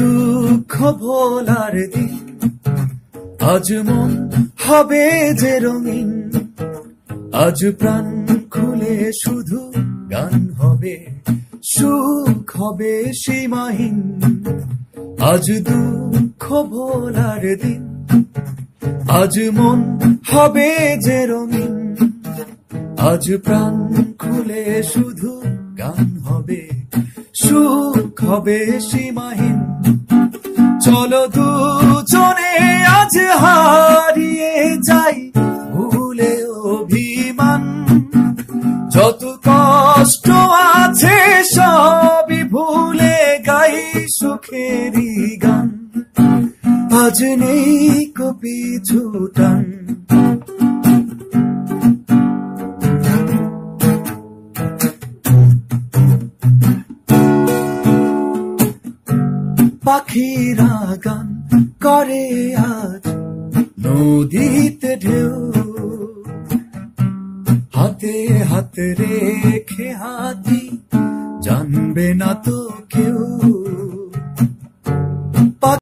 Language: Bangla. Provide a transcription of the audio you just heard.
দুঃখ ভোলার দিন, আজ মন হবে যে রঙিন, আজ প্রাণ খুলে শুধু গান হবে, সুখ হবে সীমাহীন। আজ দুঃখ ভোলার দিন, আজ মন হবে যে রঙিন, আজ প্রাণ খুলে শুধু গান হবে, সুখ হবে সীমাহীন। চলো দুজনে আজ হারিয়ে যাই ভুলে অভিমান, যত কষ্ট আছে সবই ভুলে গাই সুখেরই গান। আজ নেই কো পিছু টান, পাখিরা গান করে আজ নদীতে ঢেউ, হাতে হাতে রেখে হাতি জানবে না তো কেউ।